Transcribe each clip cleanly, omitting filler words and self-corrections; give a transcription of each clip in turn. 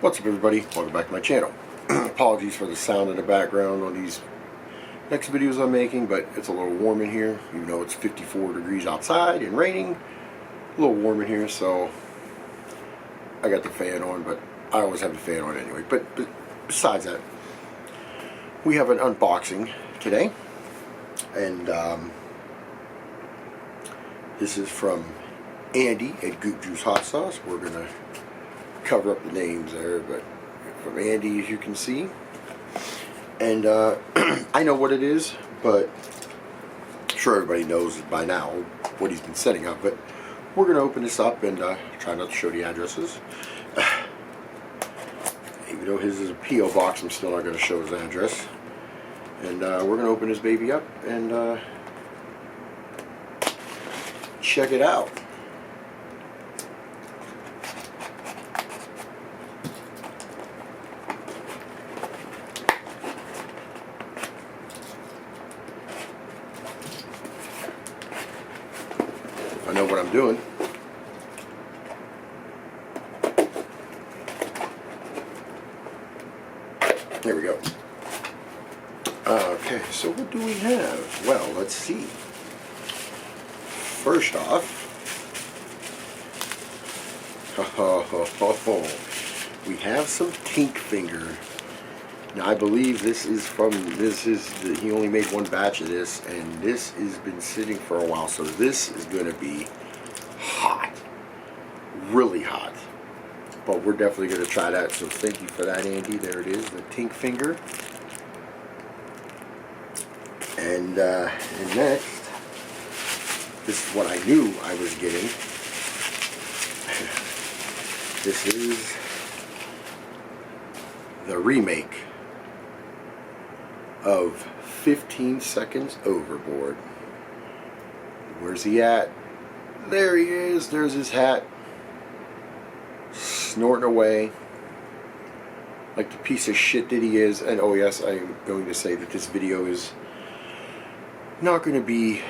What's up, everybody? Welcome back to my channel. Apologies for the sound in the background on these next videos I'm making, but it's a little warm in here, even though it's 54 degrees outside and raining. A little warm in here, so I got the fan on, but I always have the fan on anyway. But besides that, we have an unboxing today, and this is from Andy at Goop Juice Hot Sauce. We're gonna cover up the names there, but from Andy, as you can see. And I know what it is, but I'm sure everybody knows by now what he's been setting up. But we're going to open this up and try not to show the addresses. Even though his is a P.O. box, I'm still not going to show his address. And we're going to open this baby up and check it out. I know what I'm doing. There we go. Okay, so what do we have? Well, let's see. First off, we have some Tink Finger. Now, I believe this is he only made one batch of this, and this has been sitting for a while, so this is going to be hot, really hot. But we're definitely going to try that, so thank you for that, Andy. There it is, the Tink Finger. And next, this is what I knew I was getting. This is the remake of 15 Seconds Overboard. Where's he at? There he is. There's his hat. Snorting away like the piece of shit that he is. And oh yes, I am going to say that this video is not going to be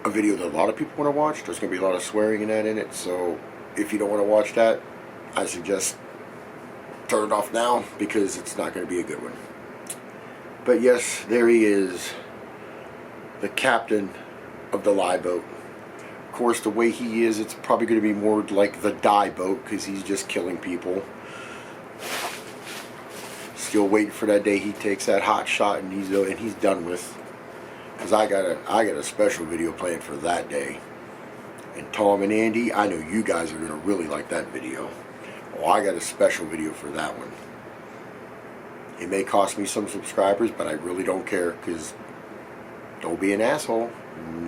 a video that a lot of people want to watch. There's going to be a lot of swearing and that in it. So if you don't want to watch that, I suggest turn it off now, because it's not going to be a good one. But yes, there he is, the captain of the lie boat. Of course, the way he is, it's probably going to be more like the die boat, because he's just killing people. Still waiting for that day he takes that hot shot and he's done with. Because I got a special video planned for that day. And Tom and Andy, I know you guys are going to really like that video. Oh, I got a special video for that one. It may cost me some subscribers, but I really don't care, because don't be an asshole.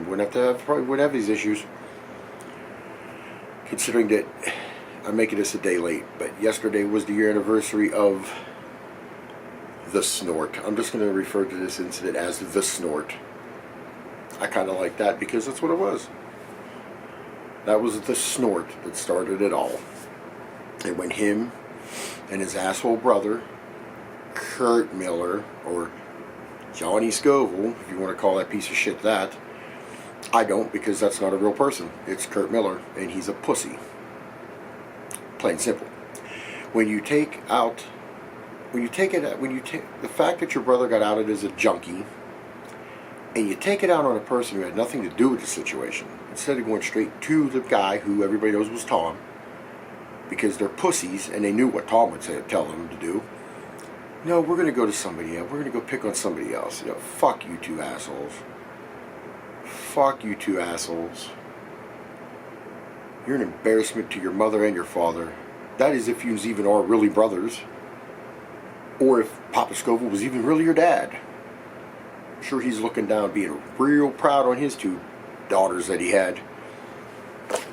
Probably wouldn't have these issues. Considering that I'm making this a day late, but yesterday was the year anniversary of the Snort. I'm just going to refer to this incident as the Snort. I kind of like that because that's what it was. That was the Snort that started it all. And when him and his asshole brother, Kurt Miller, or Johnny Scoville, if you want to call that piece of shit that. I don't, because that's not a real person. It's Kurt Miller, and he's a pussy. Plain simple. When you take the fact that your brother got outed as a junkie, and you take it out on a person who had nothing to do with the situation, instead of going straight to the guy who everybody knows was Tom, because they're pussies and they knew what Tom would tell them to do. No, we're going to go to somebody else. We're going to go pick on somebody else. You know, fuck you two assholes. Fuck you two assholes. You're an embarrassment to your mother and your father. That is, if you even are really brothers. Or if Papa Scoville was even really your dad. I'm sure he's looking down, being real proud on his two daughters that he had.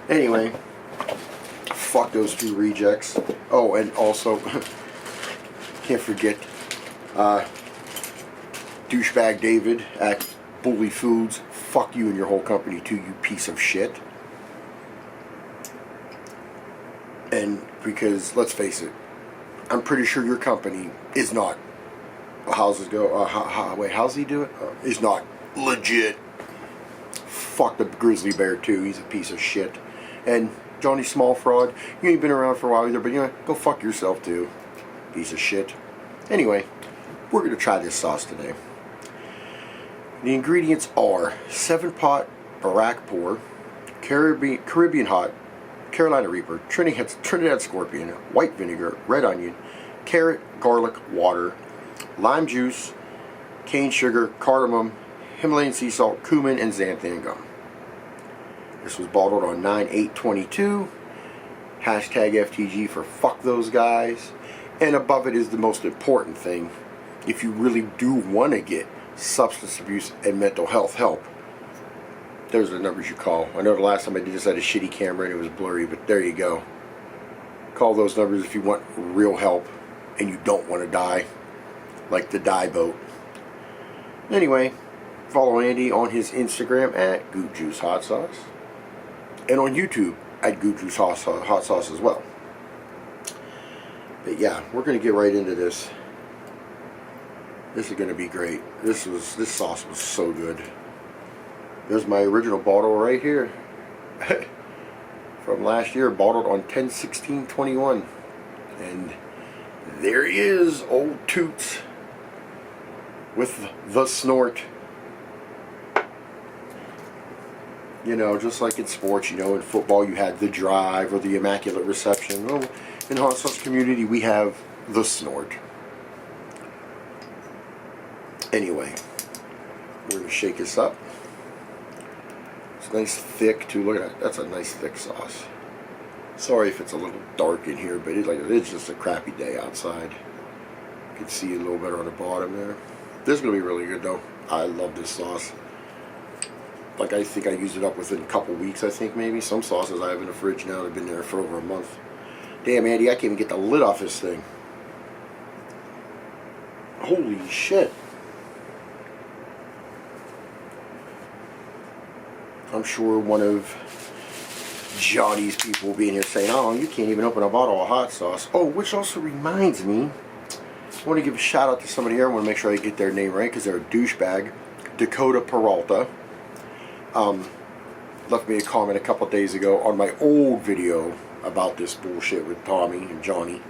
Anyway, fuck those two rejects. Oh, and also, can't forget douchebag David at Bully Foods. Fuck you and your whole company too, you piece of shit. And because, let's face it, I'm pretty sure your company is not, how's it go? How's he do it? Is not legit. Fuck the grizzly bear too, he's a piece of shit. And Johnny Small Fraud. You ain't been around for a while either, but you know, go fuck yourself too. Piece of shit. Anyway, we're going to try this sauce today. The ingredients are 7-pot Barack Pour, Caribbean Hot, Carolina Reaper, Trinidad Scorpion, white vinegar, red onion, carrot, garlic, water, lime juice, cane sugar, cardamom, Himalayan sea salt, cumin, and xanthan gum. This was bottled on 9/8/22. Hashtag FTG for fuck those guys. And above it is the most important thing. If you really do want to get substance abuse and mental health help, there's the numbers you call. I know the last time I did this I had a shitty camera and it was blurry, but there you go. Call those numbers if you want real help and you don't want to die, like the die boat. Anyway, follow Andy on his Instagram at Goot Juice Hot Sauce, and on YouTube at Goot Juice Hot Sauce as well. But yeah, we're gonna get right into this. This is gonna be great. This sauce was so good. There's my original bottle right here from last year, bottled on 10/16/21, and there he is, old Toots with the Snort. You know, just like in sports, you know, in football you had the drive or the immaculate reception. Well, in the hot sauce community we have the Snort. Anyway, we're going to shake this up. It's nice thick too. Look at that. That's a nice thick sauce. Sorry if it's a little dark in here, but it's just a crappy day outside. You can see a little better on the bottom there. This is going to be really good though. I love this sauce. Like, I think I used it up within a couple weeks, I think maybe. Some sauces I have in the fridge now, they've been there for over a month. Damn, Andy, I can't even get the lid off this thing. Holy shit. I'm sure one of Johnny's people will be in here saying, oh, you can't even open a bottle of hot sauce. Oh, which also reminds me, I want to give a shout out to somebody here. I want to make sure I get their name right because they're a douchebag. Dakota Peralta. Left me a comment a couple days ago on my old video about this bullshit with Tommy and Johnny,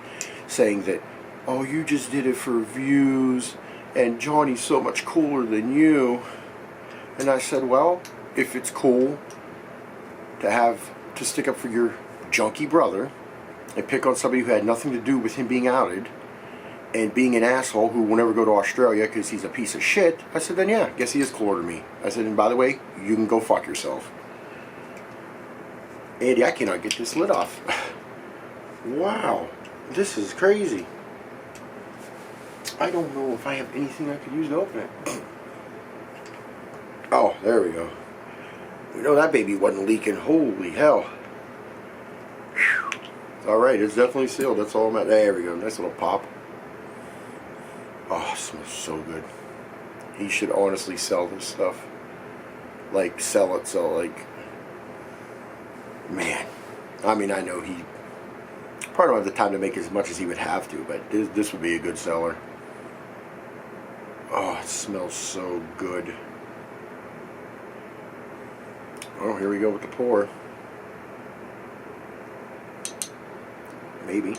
saying that, oh, you just did it for views and Johnny's so much cooler than you. And I said, well, if it's cool to stick up for your junkie brother and pick on somebody who had nothing to do with him being outed and being an asshole who will never go to Australia because he's a piece of shit, I said, then yeah, guess he is cooler than me. I said, and by the way, you can go fuck yourself. Andy, I cannot get this lid off. Wow, this is crazy. I don't know if I have anything I could use to open it. Oh, there we go. We know that baby wasn't leaking. Holy hell. Alright, it's definitely sealed. That's all I'm at. There we go. Nice little pop. Oh, it smells so good. He should honestly sell this stuff. Like, sell it. So, like, man. I mean, I know he probably don't have the time to make as much as he would have to, but this would be a good seller. Oh, it smells so good. Oh, here we go with the pour. Maybe.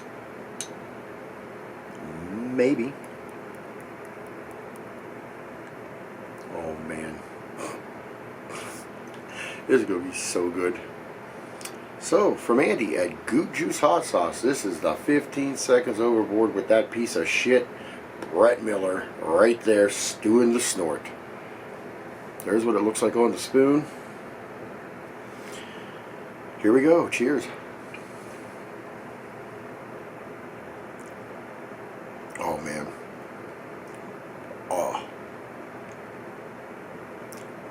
Maybe. Oh, man. This is going to be so good. So, from Andy at Goot Juice Hot Sauce, this is the 15 seconds overboard with that piece of shit, Brett Miller, right there, stewing the Snort. There's what it looks like on the spoon. Here we go. Cheers. Oh, man. Oh.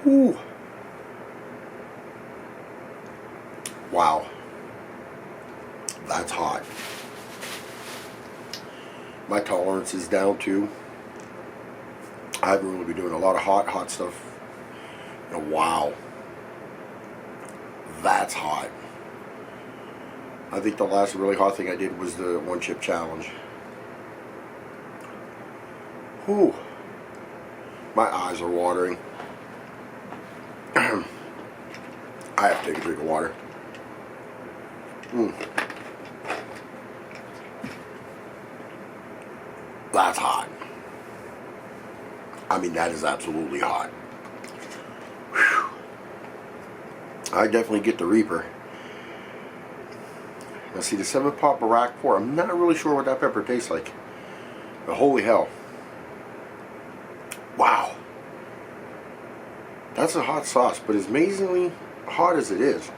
Ooh. Wow. That's hot. My tolerance is down too. I haven't really been doing a lot of hot stuff in a while. That's hot. I think the last really hot thing I did was the one chip challenge. Whew. My eyes are watering. I have to take a drink of water. That's hot. I mean, that is absolutely hot. Whew. I definitely get the Reaper. Now see, the 7-pot Barack 4, I'm not really sure what that pepper tastes like. But holy hell. Wow. That's a hot sauce, but as amazingly hot as it is,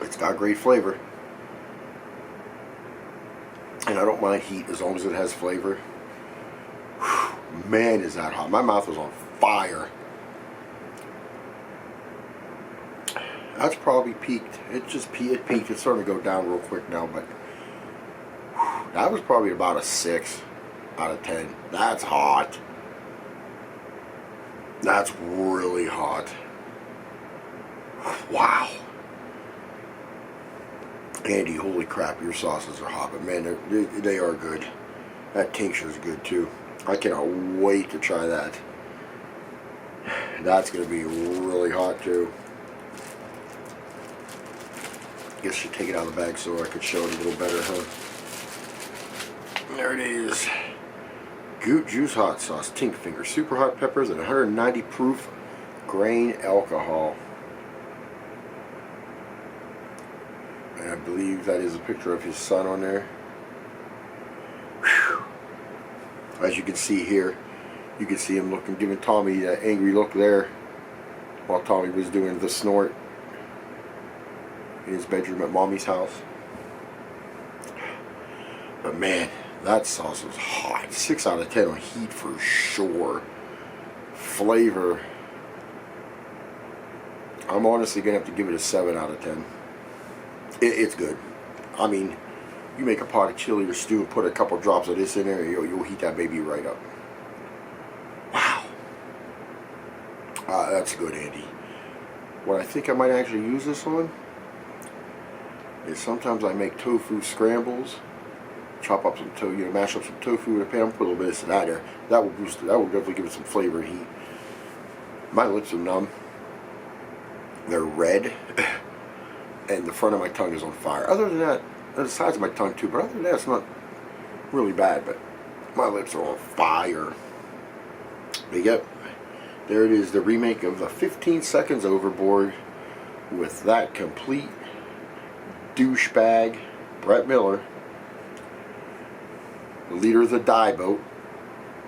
it's got great flavor. And I don't mind heat as long as it has flavor. Whew, man, is that hot. My mouth was on fire. That's probably peaked. It peaked. It's starting to go down real quick now, but whew, that was probably about a 6 out of 10. That's hot. That's really hot. Wow. Andy, holy crap, your sauces are hot, but man, they are good. That tincture is good too. I cannot wait to try that. That's going to be really hot too. I guess I should take it out of the bag so I could show it a little better, huh? There it is. Goot Juice Hot Sauce, Tink Finger, super hot peppers, and 190 proof grain alcohol. And I believe that is a picture of his son on there. Whew. As you can see here, you can see him looking, giving Tommy that angry look there while Tommy was doing the snort in his bedroom at Mommy's house. But man, that sauce was hot. 6 out of 10 on heat for sure. Flavor, I'm honestly going to have to give it a 7 out of 10. It's good. I mean, you make a pot of chili or stew and put a couple drops of this in there, you'll heat that baby right up. Wow. That's good, Andy. What I think I might actually use this on is sometimes I make tofu scrambles. Chop up some tofu, mash up some tofu in a pan, put a little bit of this and that there. That will boost it. That will definitely give it some flavor and heat. My lips are numb. They're red. And the front of my tongue is on fire. Other than that, the sides of my tongue too, but other than that, it's not really bad, but my lips are on fire. But yep, there it is, the remake of the 15 Seconds Overboard with that complete douchebag, Brett Miller, the leader of the die boat,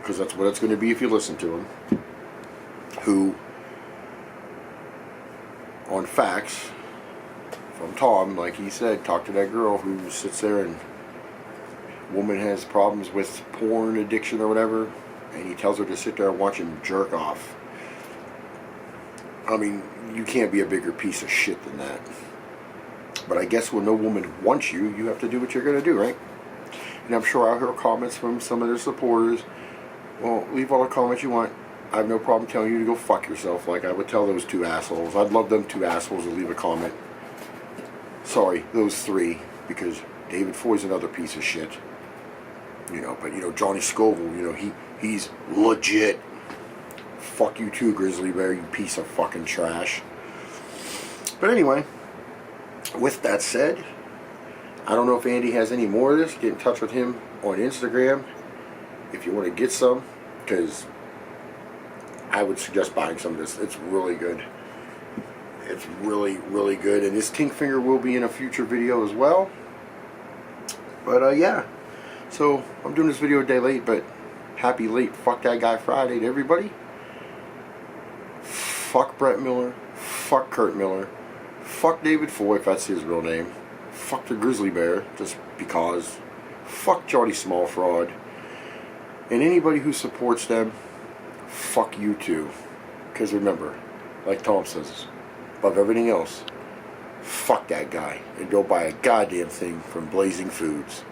because that's what it's going to be if you listen to him, who, on facts, from Tom, like he said, talk to that girl who sits there and woman has problems with porn addiction or whatever, and he tells her to sit there and watch him jerk off. I mean, you can't be a bigger piece of shit than that. But I guess when no woman wants you, you have to do what you're going to do, right? And I'm sure I'll hear comments from some of their supporters. Well, leave all the comments you want. I have no problem telling you to go fuck yourself, like I would tell those 2 assholes. I'd love them 2 assholes to leave a comment. Sorry, those 3, because David Foy's another piece of shit. You know, but you know, Johnny Scoville, you know, he's legit. Fuck you too, Grizzly Bear, you piece of fucking trash. But anyway, with that said, I don't know if Andy has any more of this. Get in touch with him on Instagram if you want to get some, because I would suggest buying some of this. It's really good. It's really, really good. And this Tink Finger will be in a future video as well. But yeah. So I'm doing this video a day late, but happy late Fuck That Guy Friday to everybody. Fuck Brett Miller. Fuck Kurt Miller. Fuck David Foy, if that's his real name. Fuck the Grizzly Bear, just because. Fuck Johnny Small Fraud. And anybody who supports them, fuck you too. Because remember, like Tom says, above everything else, fuck that guy. And go buy a goddamn thing from Blazing Foods.